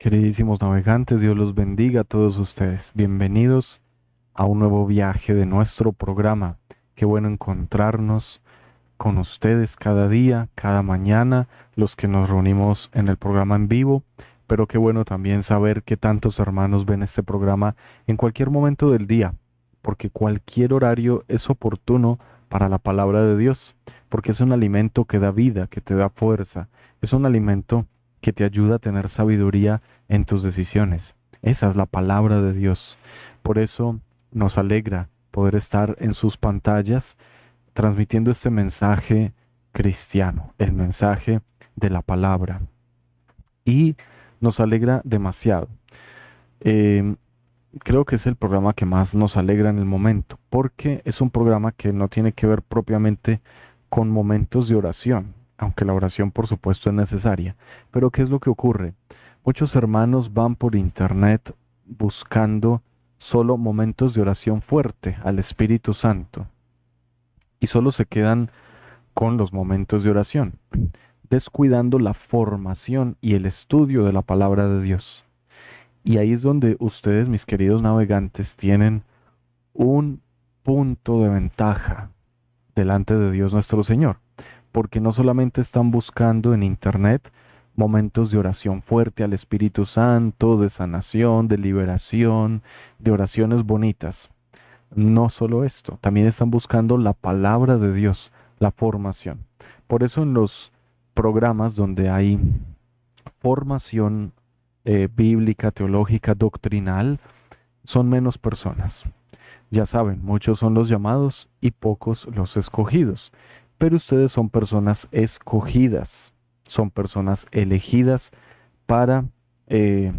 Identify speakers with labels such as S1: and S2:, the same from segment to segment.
S1: Queridísimos navegantes, Dios los bendiga a todos ustedes. Bienvenidos a un nuevo viaje de nuestro programa. Qué bueno encontrarnos con ustedes cada día, cada mañana, los que nos reunimos en el programa en vivo, pero qué bueno también saber que tantos hermanos ven este programa en cualquier momento del día, porque cualquier horario es oportuno para la palabra de Dios, porque es un alimento que da vida, que te da fuerza, es un alimento que te ayuda a tener sabiduría en tus decisiones. Esa es la palabra de Dios. Por eso nos alegra poder estar en sus pantallas transmitiendo este mensaje cristiano, el mensaje de la palabra. Y nos alegra demasiado. Em, Creo que es el programa que más nos alegra en el momento, porque es un programa que no tiene que ver propiamente con momentos de oración, aunque la oración por supuesto es necesaria. Pero ¿qué es lo que ocurre? Muchos hermanos van por internet buscando solo momentos de oración fuerte al Espíritu Santo y solo se quedan con los momentos de oración, descuidando la formación y el estudio de la palabra de Dios. Y ahí es donde ustedes, mis queridos navegantes, tienen un punto de ventaja delante de Dios nuestro Señor, porque no solamente están buscando en Internet momentos de oración fuerte al Espíritu Santo, de sanación, de liberación, de oraciones bonitas. No solo esto, también están buscando la palabra de Dios, la formación. Por eso en los programas donde hay formación bíblica, teológica, doctrinal, son menos personas. Ya saben, muchos son los llamados y pocos los escogidos. Pero ustedes son personas escogidas, son personas elegidas para, eh,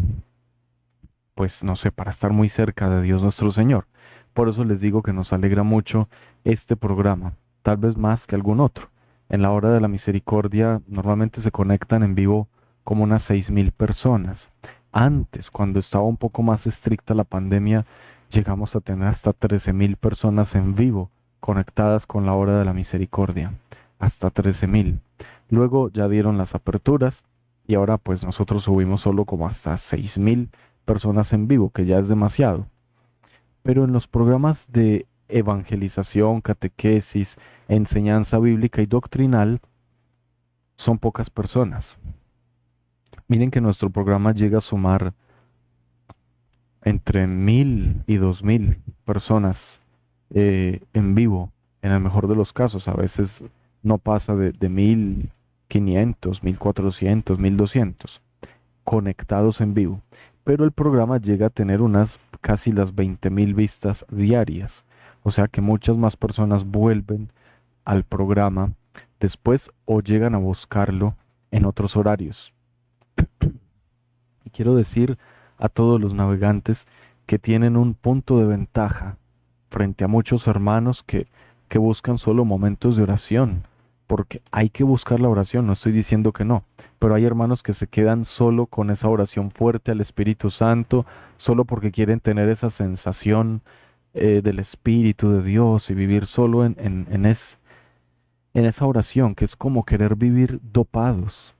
S1: pues no sé, para estar muy cerca de Dios nuestro Señor. Por eso les digo que nos alegra mucho este programa, tal vez más que algún otro. En la hora de la misericordia normalmente se conectan en vivo como unas 6.000 personas. Antes, cuando estaba un poco más estricta la pandemia, llegamos a tener hasta 13.000 personas en vivo conectadas con la hora de la misericordia. Hasta 13.000. Luego ya dieron las aperturas y ahora pues nosotros subimos solo como hasta 6.000 personas en vivo, que ya es demasiado. Pero en los programas de evangelización, catequesis, enseñanza bíblica y doctrinal, son pocas personas. Miren que nuestro programa llega a sumar entre 1.000 y 2.000 personas en vivo, en el mejor de los casos. A veces no pasa de 1.500, 1.400, 1.200 conectados en vivo, pero el programa llega a tener unas casi las 20.000 vistas diarias, o sea que muchas más personas vuelven al programa después o llegan a buscarlo en otros horarios. Y quiero decir a todos los navegantes que tienen un punto de ventaja frente a muchos hermanos que buscan solo momentos de oración, porque hay que buscar la oración, no estoy diciendo que no, pero hay hermanos que se quedan solo con esa oración fuerte al Espíritu Santo, solo porque quieren tener esa sensación del Espíritu de Dios y vivir solo en esa oración, que es como querer vivir dopados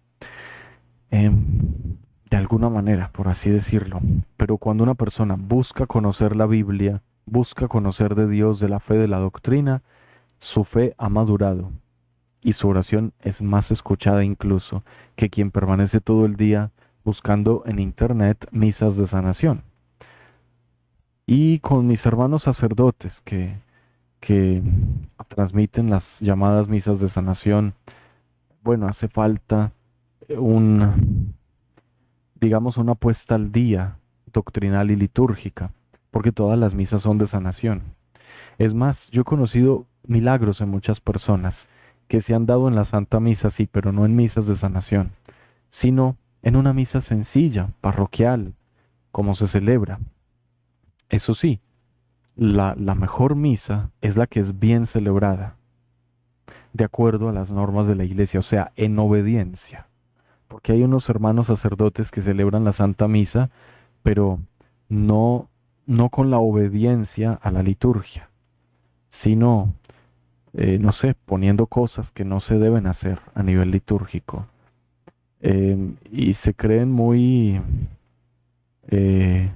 S1: de alguna manera, por así decirlo. Pero cuando una persona busca conocer la Biblia, busca conocer de Dios, de la fe, de la doctrina, su fe ha madurado y su oración es más escuchada incluso que quien permanece todo el día buscando en internet misas de sanación. Y con mis hermanos sacerdotes que transmiten las llamadas misas de sanación, bueno, hace falta un, digamos, una puesta al día doctrinal y litúrgica, porque todas las misas son de sanación. Es más, yo he conocido milagros en muchas personas que se han dado en la Santa Misa, sí, pero no en misas de sanación, sino en una misa sencilla, parroquial, como se celebra. Eso sí, la mejor misa es la que es bien celebrada, de acuerdo a las normas de la Iglesia, o sea, en obediencia. Porque hay unos hermanos sacerdotes que celebran la Santa Misa, pero no, no con la obediencia a la liturgia, sino, no sé, poniendo cosas que no se deben hacer a nivel litúrgico. Y se creen muy, Eh,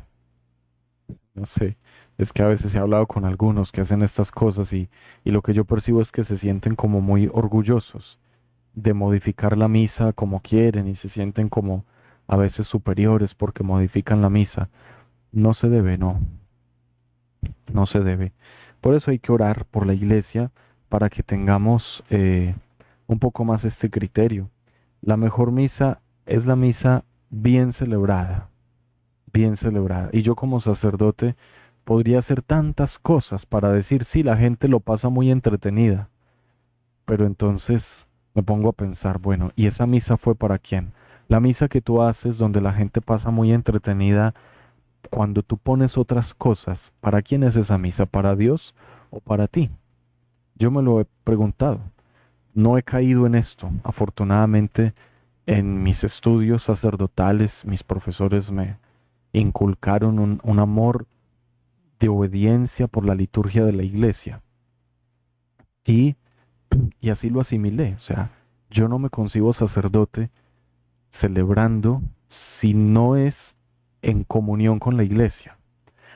S1: no sé, es que a veces he hablado con algunos que hacen estas cosas y lo que yo percibo es que se sienten como muy orgullosos de modificar la misa como quieren y se sienten como a veces superiores porque modifican la misa. No se debe, no se debe. Por eso hay que orar por la iglesia para que tengamos un poco más este criterio. La mejor misa es la misa bien celebrada, bien celebrada. Y yo como sacerdote podría hacer tantas cosas para decir, sí, la gente lo pasa muy entretenida, pero entonces me pongo a pensar, bueno, ¿y esa misa fue para quién? La misa que tú haces donde la gente pasa muy entretenida, cuando tú pones otras cosas, ¿para quién es esa misa? ¿Para Dios o para ti? Yo me lo he preguntado. No he caído en esto. Afortunadamente, en mis estudios sacerdotales, mis profesores me inculcaron un amor de obediencia por la liturgia de la iglesia. Y, y así lo asimilé. O sea, yo no me concibo sacerdote celebrando si no es en comunión con la iglesia.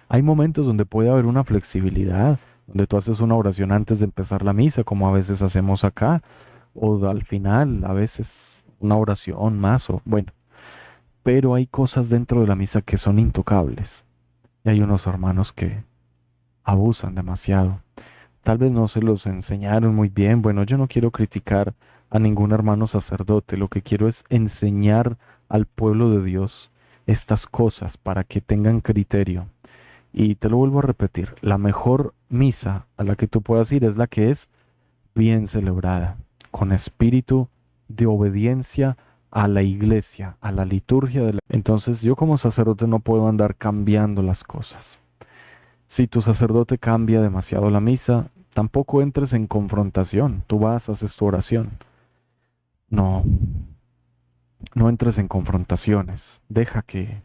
S1: Hay momentos donde puede haber una flexibilidad, donde tú haces una oración antes de empezar la misa, como a veces hacemos acá, o al final, a veces una oración más, o bueno, pero hay cosas dentro de la misa que son intocables. Y hay unos hermanos que abusan demasiado. Tal vez no se los enseñaron muy bien. Bueno, yo no quiero criticar a ningún hermano sacerdote, lo que quiero es enseñar al pueblo de Dios estas cosas para que tengan criterio. Y te lo vuelvo a repetir, la mejor misa a la que tú puedas ir es la que es bien celebrada, con espíritu de obediencia a la iglesia, a la liturgia de la... Entonces yo como sacerdote no puedo andar cambiando las cosas. Si tu sacerdote cambia demasiado la misa, tampoco entres en confrontación. Tú vas, haces tu oración. No, no entres en confrontaciones. Deja que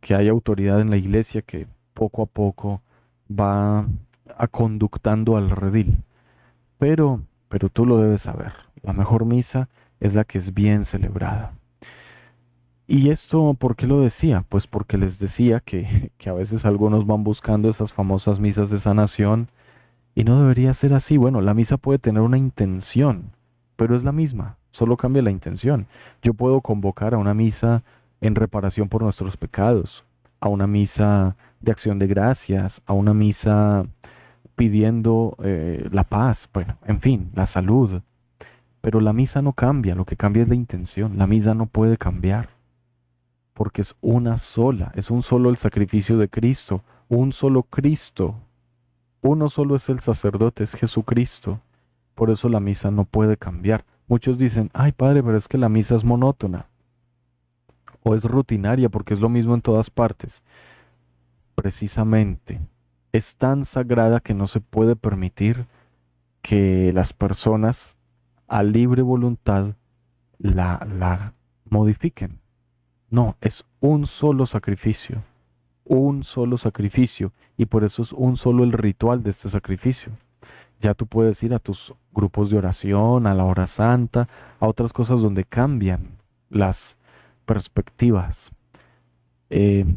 S1: haya autoridad en la iglesia que poco a poco va conductando al redil. Pero tú lo debes saber. La mejor misa es la que es bien celebrada. ¿Y esto por qué lo decía? Pues porque les decía que a veces algunos van buscando esas famosas misas de sanación y no debería ser así. Bueno, la misa puede tener una intención, pero es la misma, solo cambia la intención. Yo puedo convocar a una misa en reparación por nuestros pecados, a una misa de acción de gracias, a una misa pidiendo la paz, bueno, en fin, la salud. Pero la misa no cambia, lo que cambia es la intención. La misa no puede cambiar porque es una sola, es un solo el sacrificio de Cristo, un solo Cristo. Uno solo es el sacerdote, es Jesucristo. Por eso la misa no puede cambiar. Muchos dicen, ay padre, pero es que la misa es monótona o es rutinaria porque es lo mismo en todas partes. Precisamente, es tan sagrada que no se puede permitir que las personas a libre voluntad la modifiquen. No, es un solo sacrificio, y por eso es un solo el ritual de este sacrificio. Ya tú puedes ir a tus grupos de oración, a la hora santa, a otras cosas donde cambian las perspectivas.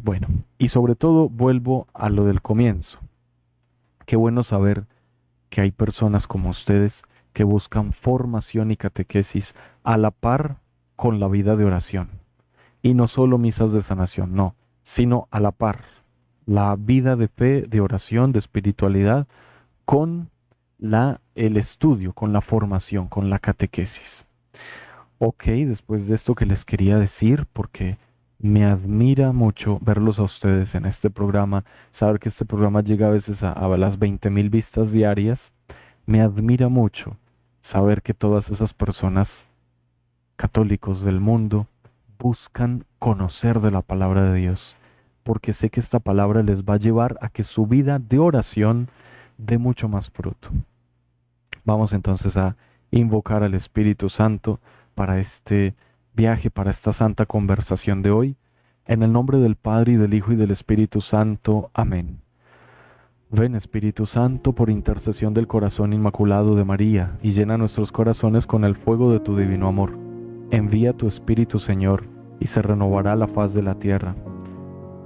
S1: Bueno, y sobre todo vuelvo a lo del comienzo. Qué bueno saber que hay personas como ustedes que buscan formación y catequesis a la par con la vida de oración. Y no solo misas de sanación, no, sino a la par. La vida de fe, de oración, de espiritualidad con el estudio, con la formación, con la catequesis. Ok, después de esto que les quería decir, porque me admira mucho verlos a ustedes en este programa, saber que este programa llega a veces a las 20.000 vistas diarias, me admira mucho saber que todas esas personas católicos del mundo buscan conocer de la palabra de Dios, porque sé que esta palabra les va a llevar a que su vida de oración dé mucho más fruto. Vamos entonces a invocar al Espíritu Santo para este viaje, para esta santa conversación de hoy. En el nombre del Padre y del Hijo y del Espíritu Santo. Amén. Ven Espíritu Santo por intercesión del corazón inmaculado de María y llena nuestros corazones con el fuego de tu divino amor. Envía tu Espíritu, Señor, y se renovará la faz de la tierra.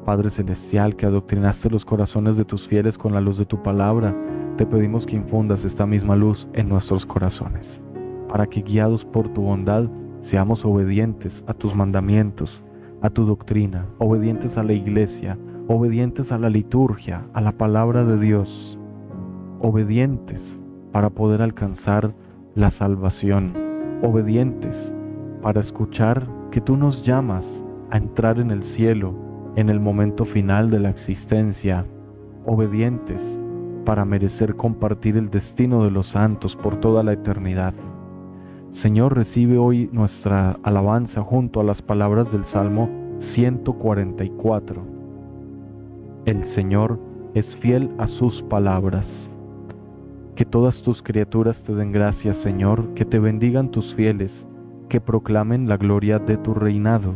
S1: Padre Celestial, que adoctrinaste los corazones de tus fieles con la luz de tu palabra, te pedimos que infundas esta misma luz en nuestros corazones, para que guiados por tu bondad seamos obedientes a tus mandamientos, a tu doctrina, obedientes a la iglesia, obedientes a la liturgia, a la palabra de Dios, obedientes para poder alcanzar la salvación, obedientes para escuchar que tú nos llamas a entrar en el cielo en el momento final de la existencia, obedientes para merecer compartir el destino de los santos por toda la eternidad. Señor, recibe hoy nuestra alabanza junto a las palabras del Salmo 144. El Señor es fiel a sus palabras. Que todas tus criaturas te den gracias, Señor, que te bendigan tus fieles, que proclamen la gloria de tu reinado,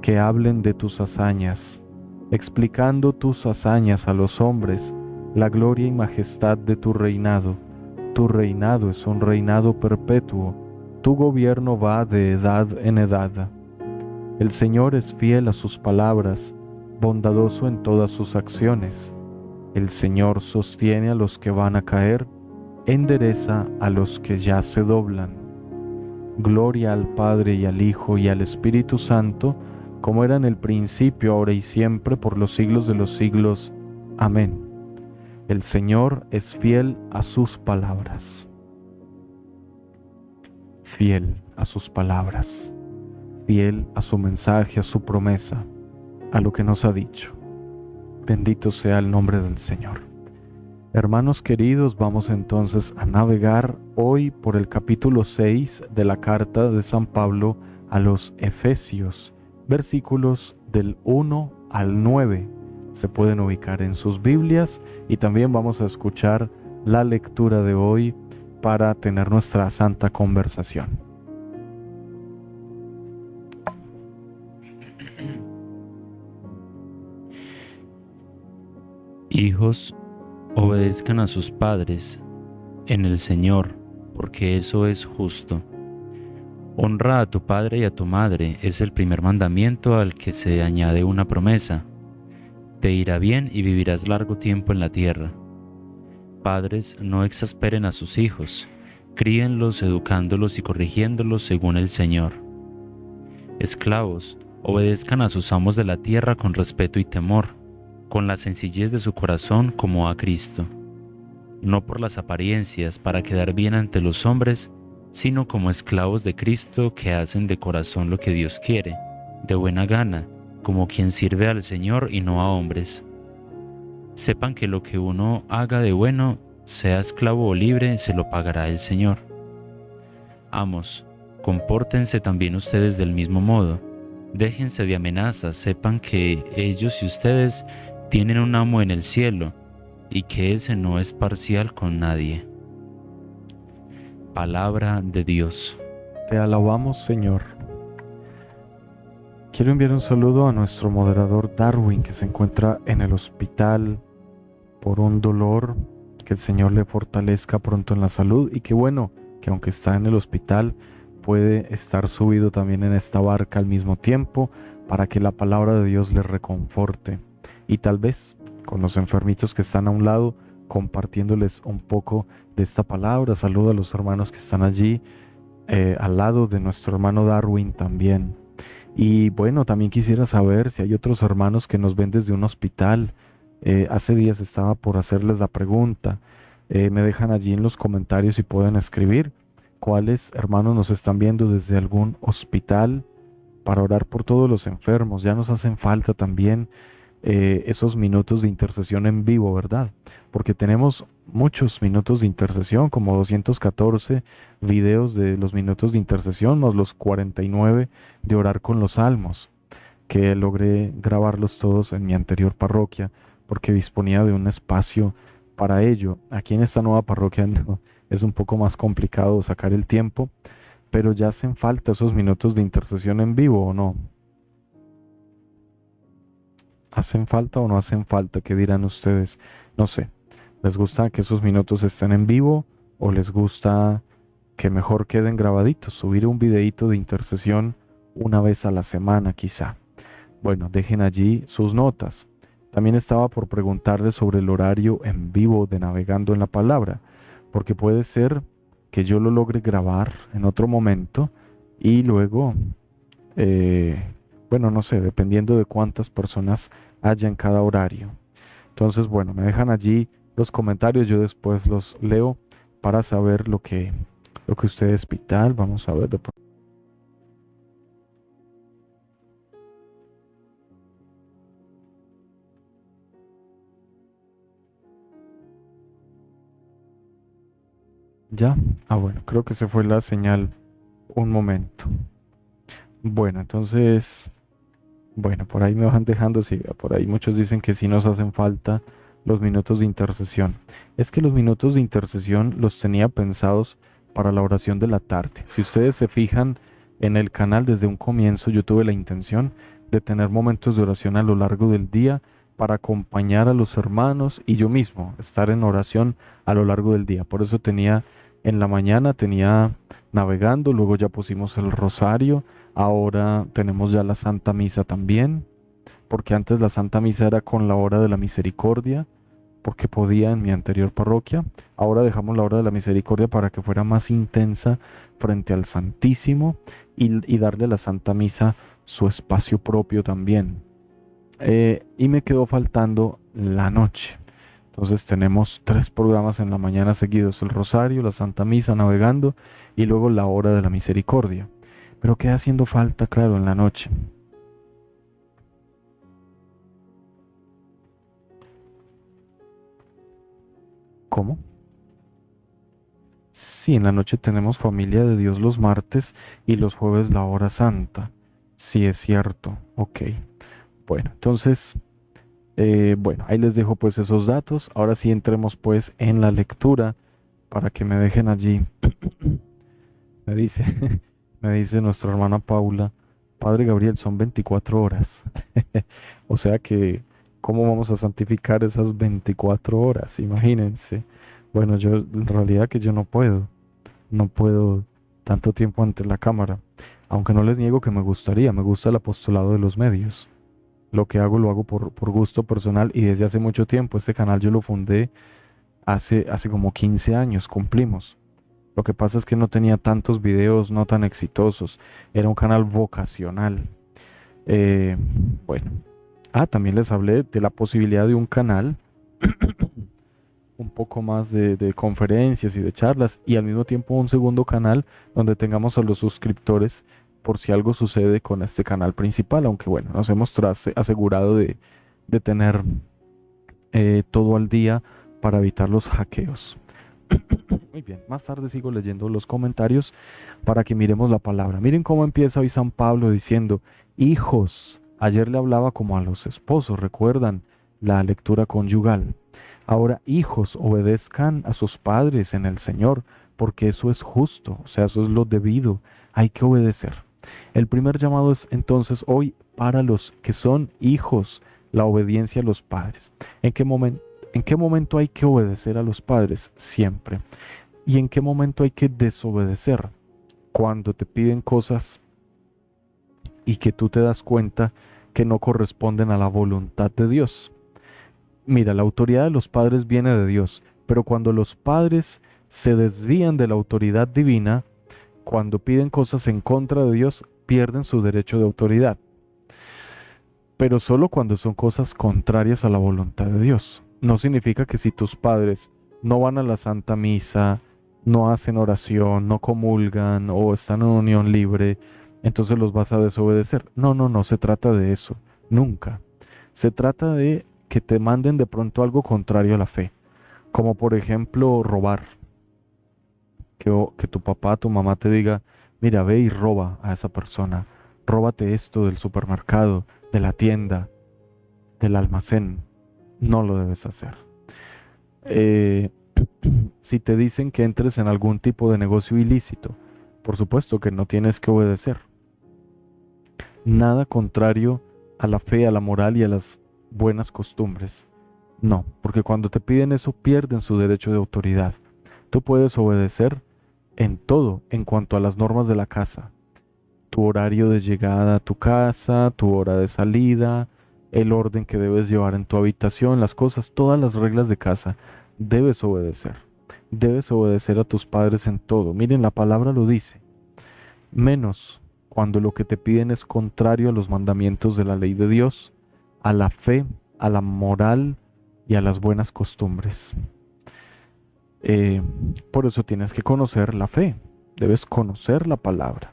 S1: que hablen de tus hazañas, explicando tus hazañas a los hombres, la gloria y majestad de tu reinado. Tu reinado es un reinado perpetuo, tu gobierno va de edad en edad. El Señor es fiel a sus palabras, bondadoso en todas sus acciones. El Señor sostiene a los que van a caer, endereza a los que ya se doblan. Gloria al Padre y al Hijo y al Espíritu Santo, como era en el principio, ahora y siempre, por los siglos de los siglos. Amén. El Señor es fiel a sus palabras. Fiel a sus palabras, fiel a su mensaje, a su promesa, a lo que nos ha dicho. Bendito sea el nombre del Señor. Hermanos queridos, vamos entonces a navegar hoy por el capítulo 6 de la carta de San Pablo a los Efesios, versículos del 1 al 9. Se pueden ubicar en sus Biblias y también vamos a escuchar la lectura de hoy para tener nuestra santa conversación.
S2: Hijos, obedezcan a sus padres en el Señor, porque eso es justo. Honra a tu padre y a tu madre es el primer mandamiento al que se añade una promesa. Te irá bien y vivirás largo tiempo en la tierra. Padres, no exasperen a sus hijos, críenlos educándolos y corrigiéndolos según el Señor. Esclavos, obedezcan a sus amos de la tierra con respeto y temor, con la sencillez de su corazón como a Cristo, no por las apariencias para quedar bien ante los hombres, sino como esclavos de Cristo que hacen de corazón lo que Dios quiere, de buena gana, como quien sirve al Señor y no a hombres. Sepan que lo que uno haga de bueno, sea esclavo o libre, se lo pagará el Señor. Amos, compórtense también ustedes del mismo modo. Déjense de amenazas, sepan que ellos y ustedes tienen un amo en el cielo y que ese no es parcial con nadie. Palabra de Dios.
S1: Te alabamos, Señor. Quiero enviar un saludo a nuestro moderador Darwin, que se encuentra en el hospital por un dolor. Que el Señor le fortalezca pronto en la salud y que bueno, que aunque está en el hospital, puede estar subido también en esta barca al mismo tiempo para que la palabra de Dios le reconforte. Y tal vez con los enfermitos que están a un lado, compartiéndoles un poco de esta palabra. Saludo a los hermanos que están allí al lado de nuestro hermano Darwin también. Y bueno, también quisiera saber si hay otros hermanos que nos ven desde un hospital. Hace días estaba por hacerles la pregunta. Me dejan allí en los comentarios si pueden escribir cuáles hermanos nos están viendo desde algún hospital para orar por todos los enfermos. Ya nos hacen falta también esos minutos de intercesión en vivo, ¿verdad? Porque tenemos muchos minutos de intercesión, como 214 videos de los minutos de intercesión, más los 49 de orar con los salmos, que logré grabarlos todos en mi anterior parroquia, porque disponía de un espacio para ello. Aquí en esta nueva parroquia no, es un poco más complicado sacar el tiempo, pero ya hacen falta esos minutos de intercesión en vivo, ¿o no? ¿Hacen falta o no hacen falta? ¿Qué dirán ustedes? No sé. ¿Les gusta que esos minutos estén en vivo o les gusta que mejor queden grabaditos? Subir un videíto de intercesión una vez a la semana quizá. Bueno, dejen allí sus notas. También estaba por preguntarles sobre el horario en vivo de Navegando en la Palabra, porque puede ser que yo lo logre grabar en otro momento y luego, eh, bueno, no sé, dependiendo de cuántas personas haya en cada horario. Entonces, bueno, me dejan allí los comentarios, yo después los leo para saber lo que ustedes pitan. Vamos a ver de pronto. Ya. Ah, bueno, creo que se fue la señal un momento. Bueno, entonces, bueno, por ahí me van dejando, sí, por ahí muchos dicen que sí nos hacen falta los minutos de intercesión. Es que los minutos de intercesión los tenía pensados para la oración de la tarde. Si ustedes se fijan en el canal desde un comienzo, yo tuve la intención de tener momentos de oración a lo largo del día para acompañar a los hermanos y yo mismo estar en oración a lo largo del día. Por eso tenía en la mañana, tenía navegando, luego ya pusimos el rosario. Ahora tenemos ya la Santa Misa también, porque antes la Santa Misa era con la hora de la misericordia, porque podía en mi anterior parroquia. Ahora dejamos la hora de la misericordia para que fuera más intensa frente al Santísimo y darle a la Santa Misa su espacio propio también. Y me quedó faltando la noche. Entonces tenemos 3 programas en la mañana seguidos, el Rosario, la Santa Misa, navegando y luego la hora de la misericordia. Pero queda haciendo falta, claro, en la noche. ¿Cómo? Sí, en la noche tenemos familia de Dios los martes y los jueves la hora santa. Sí, es cierto. Ok. Bueno, entonces, bueno, ahí les dejo pues esos datos. Ahora sí entremos pues en la lectura para que me dejen allí. Me dice, me dice nuestra hermana Paula, Padre Gabriel, son 24 horas. O sea que, ¿cómo vamos a santificar esas 24 horas? Imagínense. Bueno, yo en realidad que yo no puedo tanto tiempo ante la cámara. Aunque no les niego que me gustaría, me gusta el apostolado de los medios. Lo que hago lo hago por gusto personal y desde hace mucho tiempo. Este canal yo lo fundé hace como 15 años, cumplimos. Lo que pasa es que no tenía tantos videos no tan exitosos. Era un canal vocacional. Eh, bueno. También les hablé de la posibilidad de un canal, un poco más de conferencias y de charlas, y al mismo tiempo un segundo canal donde tengamos a los suscriptores por si algo sucede con este canal principal, aunque bueno, nos hemos asegurado de tener todo al día para evitar los hackeos. Muy bien, más tarde sigo leyendo los comentarios para que miremos la palabra. Miren cómo empieza hoy San Pablo diciendo, hijos, ayer le hablaba como a los esposos, recuerdan la lectura conyugal. Ahora, hijos, obedezcan a sus padres en el Señor, porque eso es justo, o sea, eso es lo debido, hay que obedecer. El primer llamado es entonces hoy para los que son hijos, la obediencia a los padres. ¿En qué momento hay que obedecer a los padres? Siempre. ¿Y en qué momento hay que desobedecer? Cuando te piden cosas y que tú te das cuenta que no corresponden a la voluntad de Dios. Mira, la autoridad de los padres viene de Dios, pero cuando los padres se desvían de la autoridad divina, cuando piden cosas en contra de Dios, pierden su derecho de autoridad. Pero solo cuando son cosas contrarias a la voluntad de Dios. No significa que si tus padres no van a la Santa Misa, no hacen oración, no comulgan o están en unión libre, entonces los vas a desobedecer. No, no, no se trata de eso, nunca. Se trata de que te manden de pronto algo contrario a la fe, como por ejemplo robar, que tu papá, tu mamá te diga, mira, ve y roba a esa persona, róbate esto del supermercado, de la tienda, del almacén, no lo debes hacer. Eh, si te dicen que entres en algún tipo de negocio ilícito, por supuesto que no tienes que obedecer. Nada contrario a la fe, a la moral y a las buenas costumbres. No, porque cuando te piden eso pierden su derecho de autoridad. Tú puedes obedecer en todo en cuanto a las normas de la casa, tu horario de llegada a tu casa, tu hora de salida, el orden que debes llevar en tu habitación, las cosas, todas las reglas de casa, debes obedecer. Debes obedecer a tus padres en todo. Miren, la palabra lo dice. Menos cuando lo que te piden es contrario a los mandamientos de la ley de Dios, a la fe, a la moral y a las buenas costumbres. Por eso tienes que conocer la fe, debes conocer la palabra.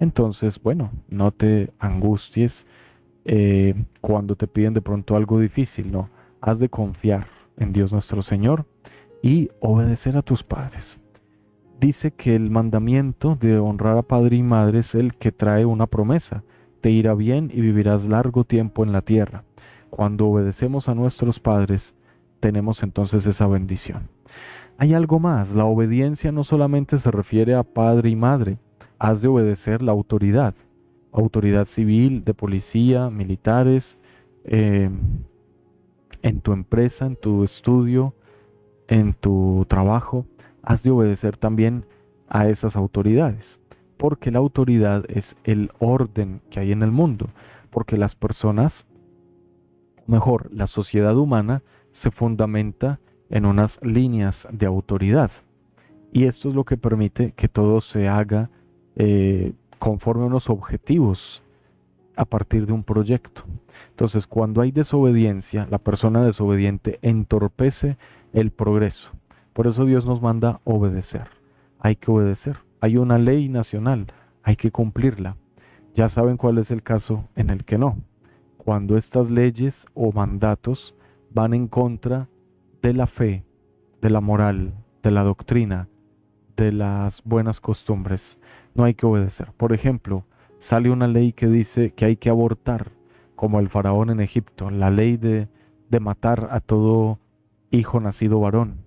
S1: Entonces, bueno, no te angusties cuando te piden de pronto algo difícil, no. Has de confiar en Dios nuestro Señor y obedecer a tus padres. Dice que el mandamiento de honrar a padre y madre es el que trae una promesa. Te irá bien y vivirás largo tiempo en la tierra. Cuando obedecemos a nuestros padres, tenemos entonces esa bendición. Hay algo más, la obediencia no solamente se refiere a padre y madre, has de obedecer la autoridad, autoridad civil, de policía, militares, en tu empresa, en tu estudio, en tu trabajo, has de obedecer también a esas autoridades, porque la autoridad es el orden que hay en el mundo, porque las personas, mejor, la sociedad humana se fundamenta en unas líneas de autoridad. Y esto es lo que permite que todo se haga conforme a unos objetivos a partir de un proyecto. Entonces, cuando hay desobediencia, la persona desobediente entorpece el progreso. Por eso Dios nos manda obedecer. Hay que obedecer. Hay una ley nacional, hay que cumplirla. Ya saben cuál es el caso en el que no. Cuando estas leyes o mandatos van en contra de la fe, de la moral, de la doctrina, de las buenas costumbres, no hay que obedecer. Por ejemplo, sale una ley que dice que hay que abortar, como el faraón en Egipto, la ley de matar a todo hijo nacido varón.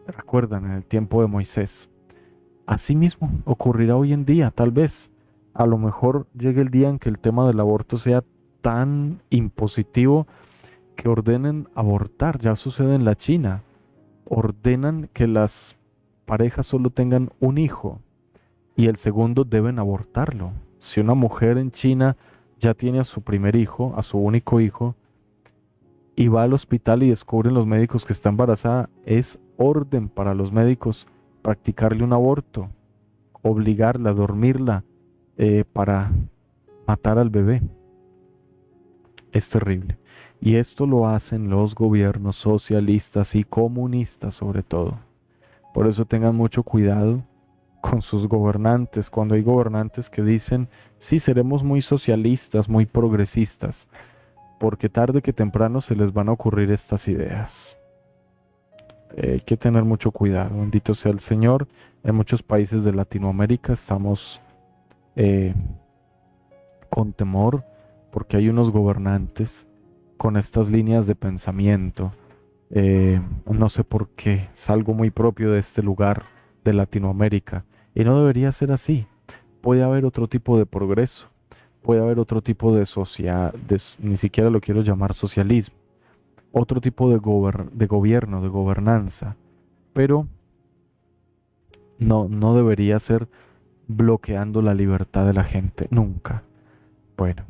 S1: Recuerdan, en el tiempo de Moisés. Asimismo, ocurrirá hoy en día, tal vez. A lo mejor llegue el día en que el tema del aborto sea tan impositivo que ordenen abortar. Ya sucede en la China. Ordenan que las parejas solo tengan un hijo y el segundo deben abortarlo. Si una mujer en China ya tiene a su primer hijo, a su único hijo, y va al hospital y descubren los médicos que está embarazada, es orden para los médicos practicarle un aborto, obligarla, dormirla, para matar al bebé. Es terrible. Y esto lo hacen los gobiernos socialistas y comunistas sobre todo. Por eso tengan mucho cuidado con sus gobernantes. Cuando hay gobernantes que dicen, sí, seremos muy socialistas, muy progresistas, porque tarde que temprano se les van a ocurrir estas ideas. Hay que tener mucho cuidado. Bendito sea el Señor. En muchos países de Latinoamérica estamos con temor porque hay unos gobernantes con estas líneas de pensamiento. No sé por qué, es algo muy propio de este lugar de Latinoamérica y no debería ser así. Puede haber otro tipo de progreso, puede haber otro tipo de sociedad, ni siquiera lo quiero llamar socialismo, otro tipo de gobierno, de gobernanza, pero no debería ser bloqueando la libertad de la gente, nunca. Bueno,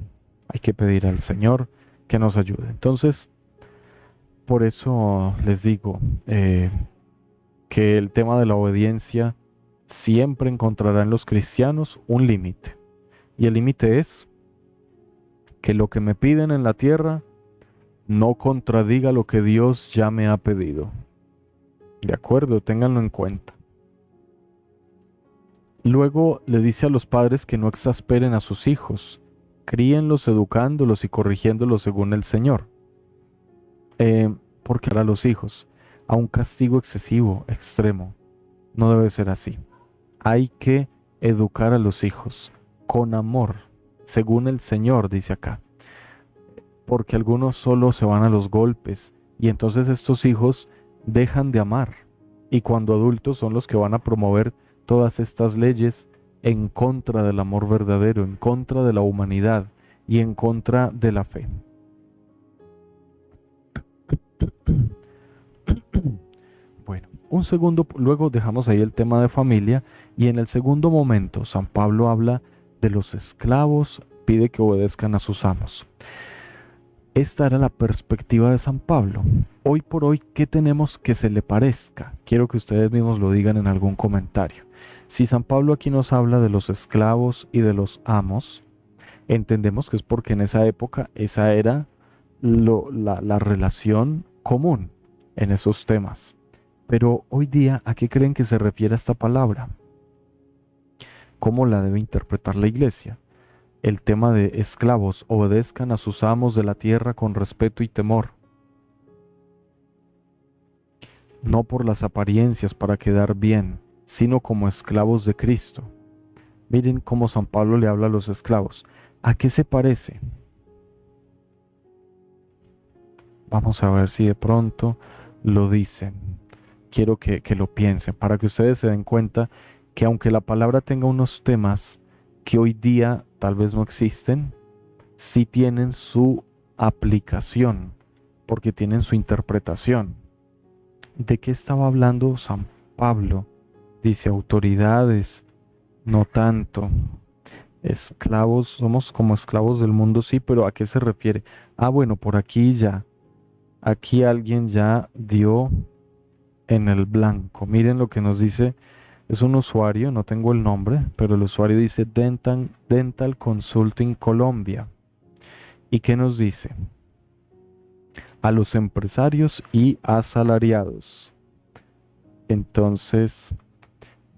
S1: hay que pedir al Señor que nos ayude. Entonces, por eso les digo que el tema de la obediencia siempre encontrará en los cristianos un límite. Y el límite es que lo que me piden en la tierra no contradiga lo que Dios ya me ha pedido. De acuerdo, ténganlo en cuenta. Luego le dice a los padres que no exasperen a sus hijos, críenlos educándolos y corrigiéndolos según el Señor. Porque para los hijos, a un castigo excesivo, extremo, no debe ser así. Hay que educar a los hijos con amor, según el Señor, dice acá. Porque algunos solo se van a los golpes y entonces estos hijos dejan de amar. Y cuando adultos son los que van a promover todas estas leyes en contra del amor verdadero, en contra de la humanidad y en contra de la fe. Bueno, un segundo, luego dejamos ahí el tema de familia y en el segundo momento San Pablo habla de los esclavos, pide que obedezcan a sus amos. Esta era la perspectiva de San Pablo. Hoy por hoy, ¿qué tenemos que se le parezca? Quiero que ustedes mismos lo digan en algún comentario. Si San Pablo aquí nos habla de los esclavos y de los amos, entendemos que es porque en esa época esa era la relación común en esos temas. Pero hoy día, ¿a qué creen que se refiere esta palabra? ¿Cómo la debe interpretar la iglesia? El tema de esclavos, obedezcan a sus amos de la tierra con respeto y temor, no por las apariencias para quedar bien, sino como esclavos de Cristo. Miren cómo San Pablo le habla a los esclavos. ¿A qué se parece? Vamos a ver si de pronto lo dicen. Quiero que lo piensen para que ustedes se den cuenta que aunque la palabra tenga unos temas que hoy día tal vez no existen, sí tienen su aplicación, porque tienen su interpretación. ¿De qué estaba hablando San Pablo? Dice autoridades, no tanto. Esclavos, somos como esclavos del mundo, sí, pero ¿a qué se refiere? Ah, bueno, por aquí ya. Aquí alguien ya dio en el blanco. Miren lo que nos dice. Es un usuario, no tengo el nombre, pero el usuario dice Dental Consulting Colombia. ¿Y qué nos dice? A los empresarios y asalariados. Entonces,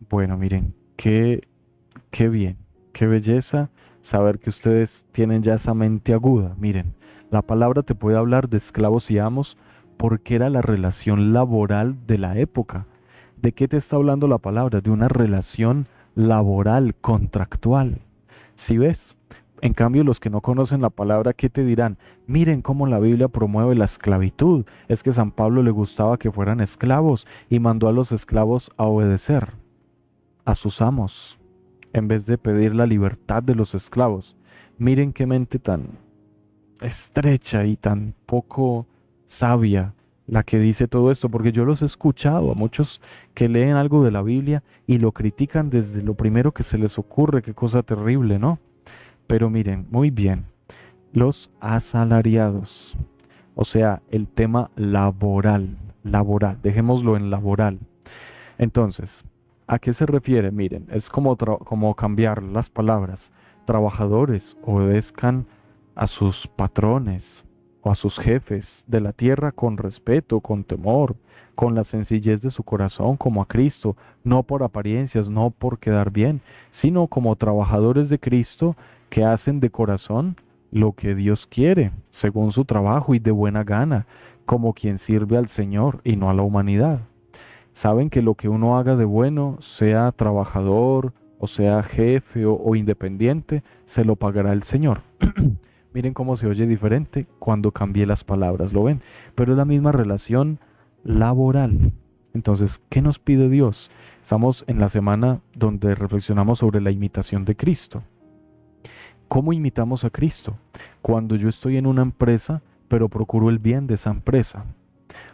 S1: bueno, miren, qué bien, qué belleza saber que ustedes tienen ya esa mente aguda. Miren, la palabra te puede hablar de esclavos y amos porque era la relación laboral de la época. ¿De qué te está hablando la palabra? De una relación laboral, contractual. ¿Sí ves? En cambio, los que no conocen la palabra, ¿qué te dirán? Miren cómo la Biblia promueve la esclavitud. Es que San Pablo le gustaba que fueran esclavos y mandó a los esclavos a obedecer a sus amos en vez de pedir la libertad de los esclavos. Miren qué mente tan estrecha y tan poco sabia la que dice todo esto, porque yo los he escuchado a muchos que leen algo de la Biblia y lo critican desde lo primero que se les ocurre, qué cosa terrible, ¿no? Pero miren, muy bien, los asalariados, o sea, el tema laboral, dejémoslo en laboral. Entonces, ¿a qué se refiere? Miren, es como cambiar las palabras. Trabajadores obedezcan a sus patrones o a sus jefes de la tierra con respeto, con temor, con la sencillez de su corazón, como a Cristo, no por apariencias, no por quedar bien, sino como trabajadores de Cristo que hacen de corazón lo que Dios quiere, según su trabajo y de buena gana, como quien sirve al Señor y no a la humanidad. Saben que lo que uno haga de bueno, sea trabajador o sea jefe o independiente, se lo pagará el Señor. Miren cómo se oye diferente cuando cambié las palabras, ¿lo ven? Pero es la misma relación laboral. Entonces, ¿qué nos pide Dios? Estamos en la semana donde reflexionamos sobre la imitación de Cristo. ¿Cómo imitamos a Cristo? Cuando yo estoy en una empresa, pero procuro el bien de esa empresa.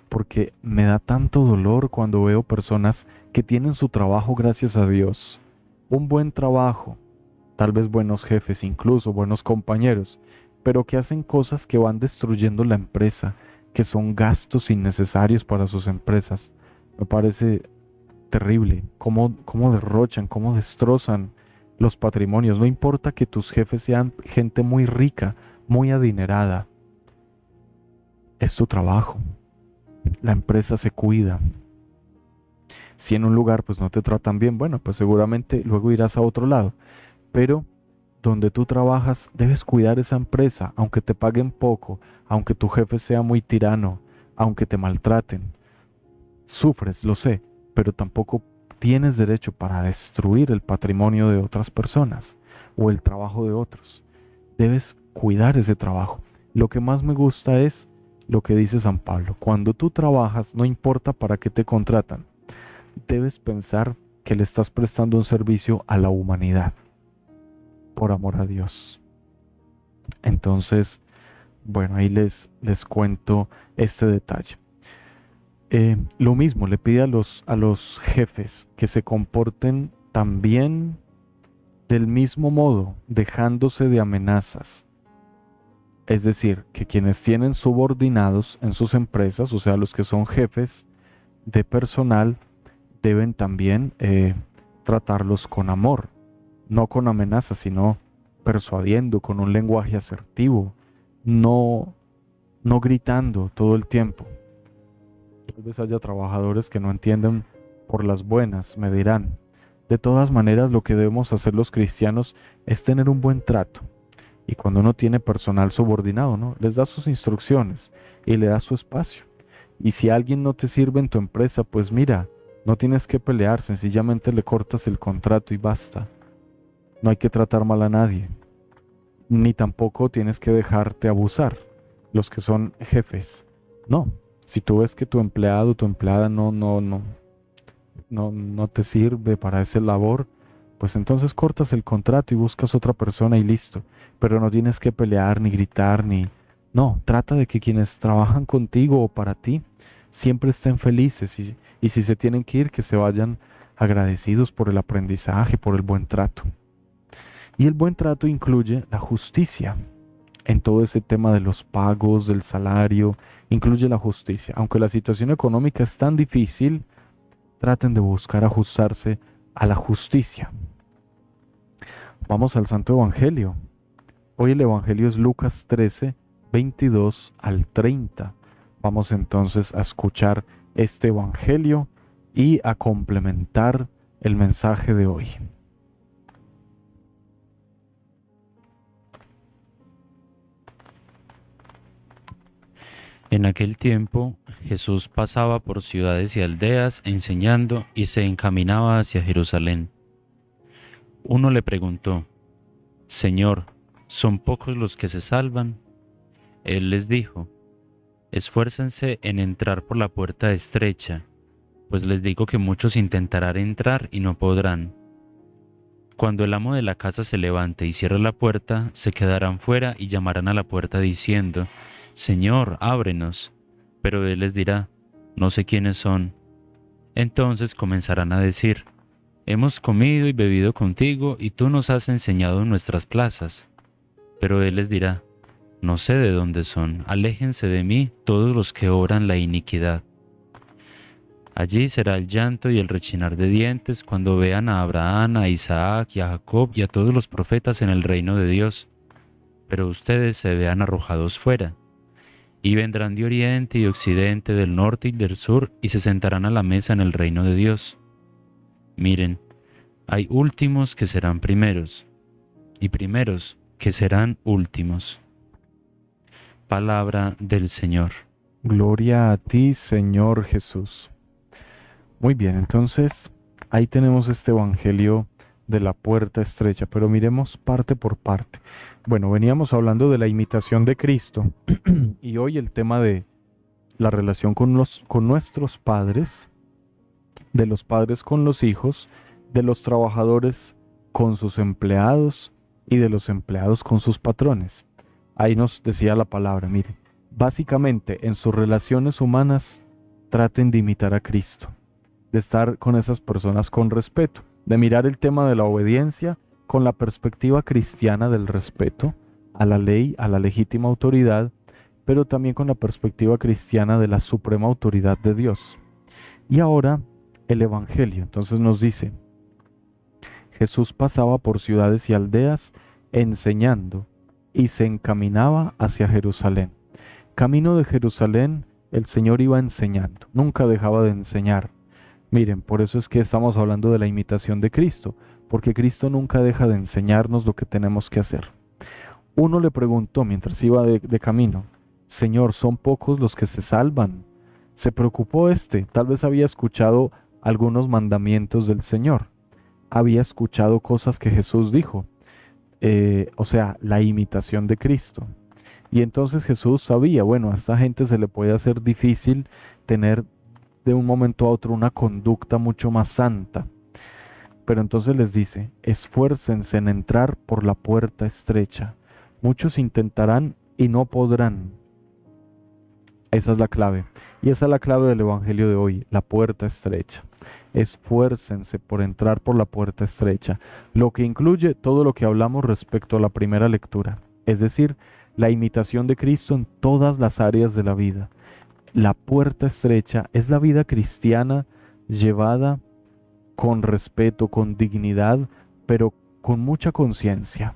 S1: Porque me da tanto dolor cuando veo personas que tienen su trabajo gracias a Dios. Un buen trabajo, tal vez buenos jefes, incluso buenos compañeros, pero que hacen cosas que van destruyendo la empresa, que son gastos innecesarios para sus empresas. Me parece terrible cómo derrochan, cómo destrozan los patrimonios. No importa que tus jefes sean gente muy rica, muy adinerada. Es tu trabajo. La empresa se cuida. Si en un lugar pues no te tratan bien, bueno, pues seguramente luego irás a otro lado. Pero donde tú trabajas debes cuidar esa empresa, aunque te paguen poco, aunque tu jefe sea muy tirano, aunque te maltraten. Sufres, lo sé, pero tampoco tienes derecho para destruir el patrimonio de otras personas o el trabajo de otros. Debes cuidar ese trabajo. Lo que más me gusta es lo que dice San Pablo. Cuando tú trabajas, no importa para qué te contratan, debes pensar que le estás prestando un servicio a la humanidad, por amor a Dios. Entonces, bueno, ahí les cuento este detalle. Lo mismo, le pide a los jefes que se comporten también Del mismo modo, dejándose de amenazas, es decir, que quienes tienen subordinados en sus empresas, o sea, los que son jefes de personal, deben también tratarlos con amor, no con amenazas, sino persuadiendo, con un lenguaje asertivo, no, no gritando todo el tiempo. Tal vez haya trabajadores que no entienden por las buenas, me dirán. De todas maneras, lo que debemos hacer los cristianos es tener un buen trato. Y cuando uno tiene personal subordinado, ¿no? Les da sus instrucciones y le da su espacio. Y si alguien no te sirve en tu empresa, pues mira, no tienes que pelear, sencillamente le cortas el contrato y basta. No hay que tratar mal a nadie, ni tampoco tienes que dejarte abusar, los que son jefes. No, si tú ves que tu empleado o tu empleada no te sirve para esa labor, pues entonces cortas el contrato y buscas otra persona y listo. Pero no tienes que pelear, ni gritar, ni... No, trata de que quienes trabajan contigo o para ti siempre estén felices y si se tienen que ir, que se vayan agradecidos por el aprendizaje, por el buen trato. Y el buen trato incluye la justicia. En todo ese tema de los pagos, del salario, incluye la justicia. Aunque la situación económica es tan difícil, traten de buscar ajustarse a la justicia. Vamos al Santo Evangelio. Hoy el Evangelio es Lucas 13, 22 al 30. Vamos entonces a escuchar este Evangelio y a complementar el mensaje de hoy.
S2: En aquel tiempo Jesús pasaba por ciudades y aldeas enseñando y se encaminaba hacia Jerusalén. Uno le preguntó: Señor, ¿son pocos los que se salvan? Él les dijo: Esfuércense en entrar por la puerta estrecha, pues les digo que muchos intentarán entrar y no podrán. Cuando el amo de la casa se levante y cierre la puerta, se quedarán fuera y llamarán a la puerta diciendo: Señor, ábrenos. Pero él les dirá: No sé quiénes son. Entonces comenzarán a decir: Hemos comido y bebido contigo y tú nos has enseñado en nuestras plazas. Pero él les dirá: No sé de dónde son, aléjense de mí todos los que obran la iniquidad. Allí será el llanto y el rechinar de dientes cuando vean a Abraham, a Isaac y a Jacob y a todos los profetas en el reino de Dios. Pero ustedes se vean arrojados fuera. Y vendrán de oriente y de occidente, del norte y del sur, y se sentarán a la mesa en el reino de Dios. Miren, hay últimos que serán primeros, y primeros que serán últimos. Palabra del Señor.
S1: Gloria a ti, Señor Jesús. Muy bien, entonces ahí tenemos este Evangelio de la puerta estrecha, pero miremos parte por parte. Bueno, veníamos hablando de la imitación de Cristo y hoy el tema de la relación con nuestros padres, de los padres con los hijos, de los trabajadores con sus empleados y de los empleados con sus patrones. Ahí nos decía la palabra, mire, básicamente en sus relaciones humanas traten de imitar a Cristo, de estar con esas personas con respeto, de mirar el tema de la obediencia con la perspectiva cristiana del respeto a la ley, a la legítima autoridad, pero también con la perspectiva cristiana de la suprema autoridad de Dios. Y ahora el Evangelio, entonces nos dice, Jesús pasaba por ciudades y aldeas enseñando y se encaminaba hacia Jerusalén. Camino de Jerusalén, el Señor iba enseñando, nunca dejaba de enseñar. Miren, por eso es que estamos hablando de la imitación de Cristo, porque Cristo nunca deja de enseñarnos lo que tenemos que hacer. Uno le preguntó mientras iba de camino, Señor, ¿son pocos los que se salvan? Se preocupó tal vez había escuchado algunos mandamientos del Señor, había escuchado cosas que Jesús dijo, o sea, la imitación de Cristo. Y entonces Jesús sabía, bueno, a esta gente se le puede hacer difícil tener de un momento a otro una conducta mucho más santa. Pero entonces les dice, esfuércense en entrar por la puerta estrecha. Muchos intentarán y no podrán. Esa es la clave. Y esa es la clave del Evangelio de hoy, la puerta estrecha. esfuércense por entrar por la puerta estrecha, lo que incluye todo lo que hablamos respecto a la primera lectura, es decir, la imitación de Cristo en todas las áreas de la vida. La puerta estrecha es la vida cristiana llevada con respeto, con dignidad, pero con mucha conciencia,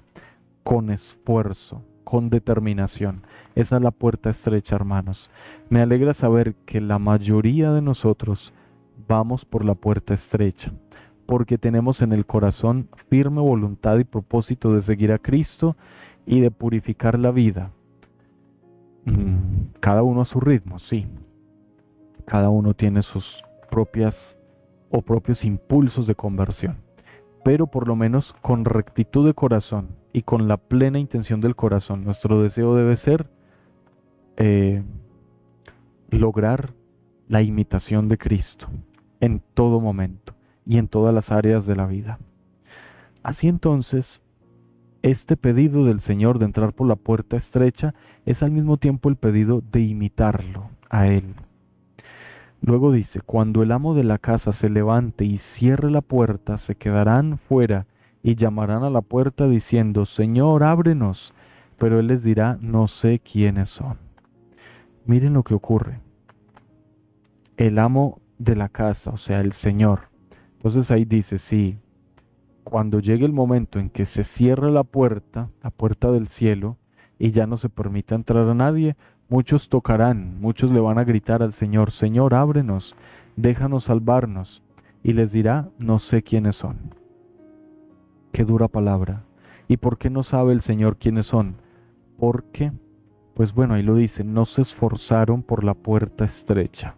S1: con esfuerzo, con determinación. Esa es la puerta estrecha, hermanos. Me alegra saber que la mayoría de nosotros vamos por la puerta estrecha, porque tenemos en el corazón firme voluntad y propósito de seguir a Cristo y de purificar la vida. Cada uno a su ritmo, sí. Cada uno tiene sus propios impulsos de conversión, pero por lo menos con rectitud de corazón y con la plena intención del corazón. Nuestro deseo debe ser lograr la imitación de Cristo en todo momento y en todas las áreas de la vida. Así entonces, este pedido del Señor de entrar por la puerta estrecha es al mismo tiempo el pedido de imitarlo a Él. Luego dice, cuando el amo de la casa se levante y cierre la puerta, se quedarán fuera y llamarán a la puerta diciendo, Señor, ábrenos. Pero Él les dirá, no sé quiénes son. Miren lo que ocurre. El amo de la casa, o sea, el Señor. Entonces ahí dice, sí, cuando llegue el momento en que se cierre la puerta del cielo, y ya no se permita entrar a nadie, muchos tocarán, muchos le van a gritar al Señor, Señor, ábrenos, déjanos salvarnos. Y les dirá, no sé quiénes son. Qué dura palabra. ¿Y por qué no sabe el Señor quiénes son? Porque, pues bueno, ahí lo dice, no se esforzaron por la puerta estrecha.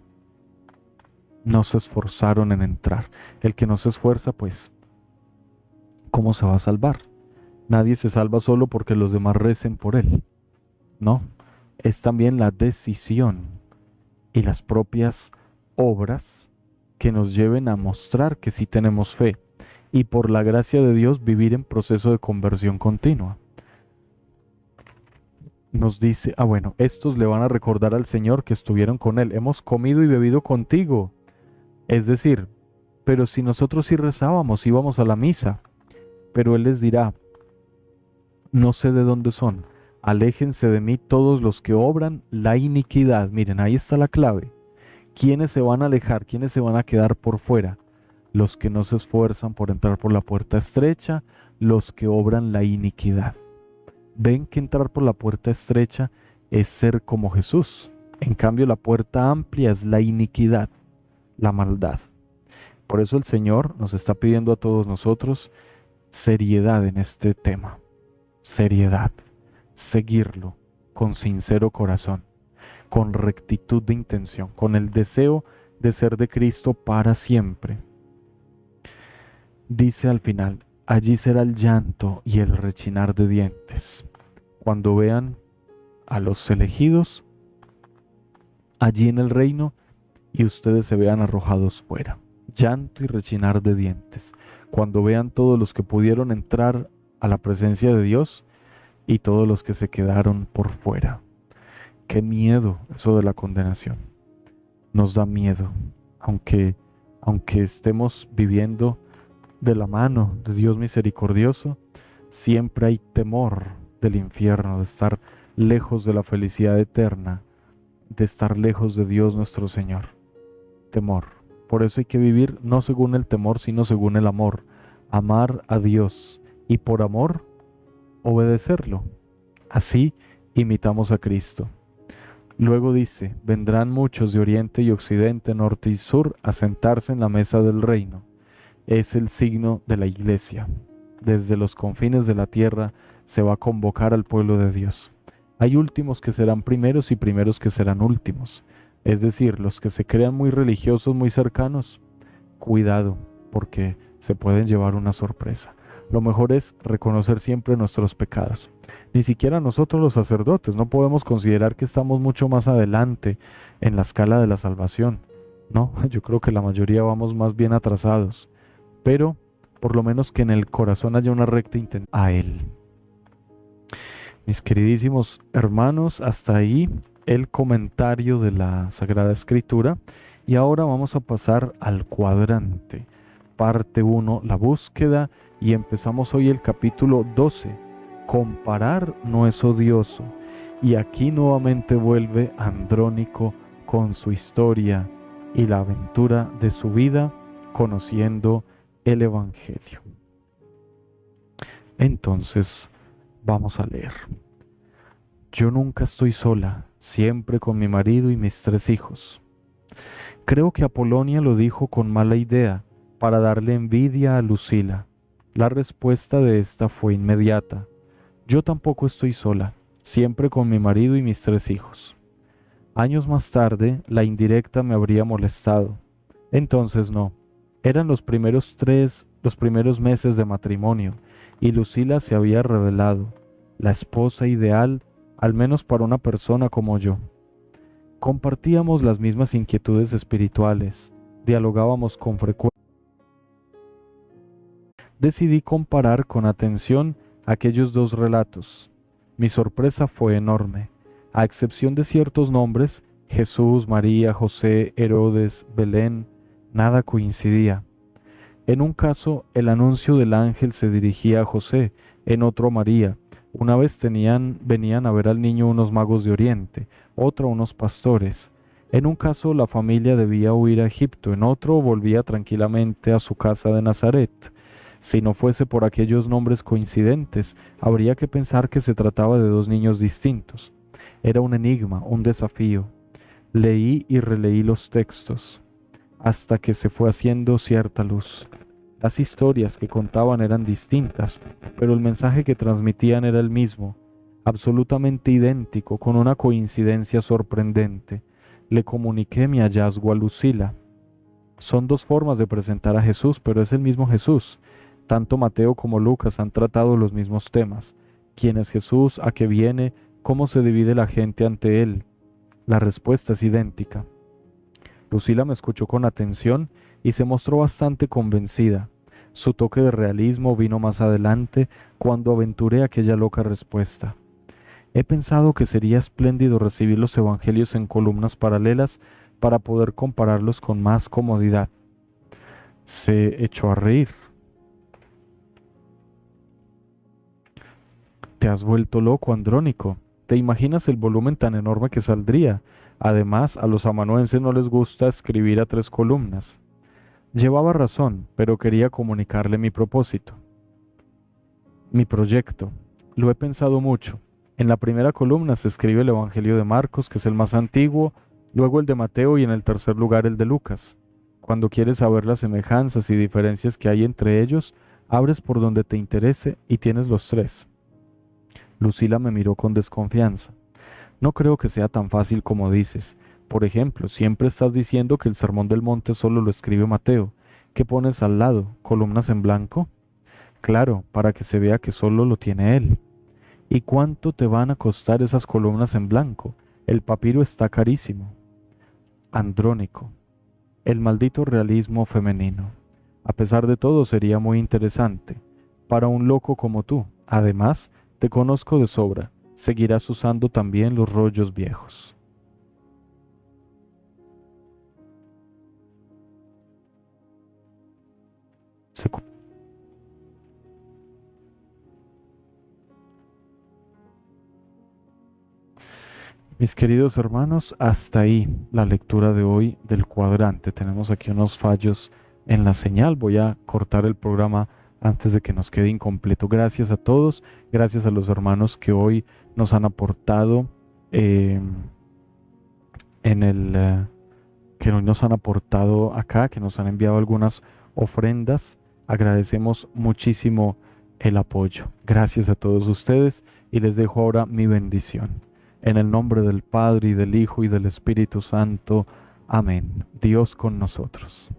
S1: No se esforzaron en entrar. El que no se esfuerza, pues, ¿cómo se va a salvar? Nadie se salva solo porque los demás recen por él. No, es también la decisión y las propias obras que nos lleven a mostrar que sí tenemos fe y por la gracia de Dios vivir en proceso de conversión continua. Nos dice, bueno, estos le van a recordar al Señor que estuvieron con Él. Hemos comido y bebido contigo. Es decir, pero si nosotros sí rezábamos, íbamos a la misa. Pero Él les dirá, no sé de dónde son. Aléjense de mí todos los que obran la iniquidad. Miren, ahí está la clave. ¿Quiénes se van a alejar? ¿Quiénes se van a quedar por fuera? Los que no se esfuerzan por entrar por la puerta estrecha, los que obran la iniquidad. Ven que entrar por la puerta estrecha es ser como Jesús. En cambio, la puerta amplia es la iniquidad, la maldad. Por eso el Señor nos está pidiendo a todos nosotros seriedad en este tema. Seriedad. Seguirlo con sincero corazón, con rectitud de intención, con el deseo de ser de Cristo para siempre. Dice al final, allí será el llanto y el rechinar de dientes. Cuando vean a los elegidos allí en el reino y ustedes se vean arrojados fuera. Llanto y rechinar de dientes. Cuando vean todos los que pudieron entrar a la presencia de Dios y todos los que se quedaron por fuera. Qué miedo eso de la condenación. Nos da miedo, aunque estemos viviendo de la mano de Dios misericordioso, siempre hay temor del infierno, de estar lejos de la felicidad eterna, de estar lejos de Dios nuestro Señor. Temor. Por eso hay que vivir no según el temor, sino según el amor. Amar a Dios y por amor obedecerlo. Así imitamos a Cristo. Luego dice, vendrán muchos de oriente y occidente, norte y sur a sentarse en la mesa del reino. Es el signo de la iglesia. Desde los confines de la tierra se va a convocar al pueblo de Dios. Hay últimos que serán primeros y primeros que serán últimos. Es decir, los que se crean muy religiosos, muy cercanos, cuidado, porque se pueden llevar una sorpresa. Lo mejor es reconocer siempre nuestros pecados. Ni siquiera nosotros los sacerdotes no podemos considerar que estamos mucho más adelante en la escala de la salvación. No, yo creo que la mayoría vamos más bien atrasados. Pero por lo menos que en el corazón haya una recta intención a Él. Mis queridísimos hermanos, hasta ahí el comentario de la Sagrada Escritura Y ahora vamos a pasar al cuadrante. Parte 1, la búsqueda, y empezamos hoy el capítulo 12. Comparar no es odioso. Y aquí nuevamente vuelve Andrónico con su historia y la aventura de su vida conociendo el Evangelio. Entonces, vamos a leer. Yo nunca estoy sola, siempre con mi marido y mis 3 hijos. Creo que Apolonia lo dijo con mala idea, para darle envidia a Lucila. La respuesta de esta fue inmediata. Yo tampoco estoy sola, siempre con mi marido y mis 3 hijos. Años más tarde, la indirecta me habría molestado. Entonces no. Eran los primeros meses de matrimonio, y Lucila se había revelado, la esposa ideal, al menos para una persona como yo. Compartíamos las mismas inquietudes espirituales, dialogábamos con frecuencia. Decidí comparar con atención aquellos 2 relatos. Mi sorpresa fue enorme. A excepción de ciertos nombres, Jesús, María, José, Herodes, Belén, nada coincidía. En un caso, el anuncio del ángel se dirigía a José, en otro a María. Una vez venían a ver al niño unos magos de Oriente, otro unos pastores. En un caso, la familia debía huir a Egipto, en otro volvía tranquilamente a su casa de Nazaret. Si no fuese por aquellos nombres coincidentes, habría que pensar que se trataba de 2 niños distintos. Era un enigma, un desafío. Leí y releí los textos, hasta que se fue haciendo cierta luz. Las historias que contaban eran distintas, pero el mensaje que transmitían era el mismo, absolutamente idéntico, con una coincidencia sorprendente. Le comuniqué mi hallazgo a Lucila. Son 2 formas de presentar a Jesús, pero es el mismo Jesús. Tanto Mateo como Lucas han tratado los mismos temas. ¿Quién es Jesús? ¿A qué viene? ¿Cómo se divide la gente ante él? La respuesta es idéntica. Lucila me escuchó con atención y se mostró bastante convencida. Su toque de realismo vino más adelante cuando aventuré aquella loca respuesta. He pensado que sería espléndido recibir los evangelios en columnas paralelas para poder compararlos con más comodidad. Se echó a reír. Te has vuelto loco, Andrónico. ¿Te imaginas el volumen tan enorme que saldría? Además, a los amanuenses no les gusta escribir a 3 columnas. Llevaba razón, pero quería comunicarle mi propósito. Mi proyecto. Lo he pensado mucho. En la primera columna se escribe el Evangelio de Marcos, que es el más antiguo, luego el de Mateo y en el tercer lugar el de Lucas. Cuando quieres saber las semejanzas y diferencias que hay entre ellos, abres por donde te interese y tienes los 3. Lucila me miró con desconfianza. No creo que sea tan fácil como dices. Por ejemplo, siempre estás diciendo que el Sermón del Monte solo lo escribe Mateo. ¿Qué pones al lado? ¿Columnas en blanco? Claro, para que se vea que solo lo tiene él. ¿Y cuánto te van a costar esas columnas en blanco? El papiro está carísimo. Andrónico. El maldito realismo femenino. A pesar de todo, sería muy interesante. Para un loco como tú. Además, te conozco de sobra. Seguirás usando también los rollos viejos. Mis queridos hermanos, hasta ahí la lectura de hoy del cuadrante. Tenemos aquí unos fallos en la señal. Voy a cortar el programa antes de que nos quede incompleto. Gracias a todos, gracias a los hermanos que hoy nos han aportado que hoy nos han aportado acá, que nos han enviado algunas ofrendas. Agradecemos muchísimo el apoyo. Gracias a todos ustedes y les dejo ahora mi bendición. En el nombre del Padre y del Hijo y del Espíritu Santo. Amén. Dios con nosotros.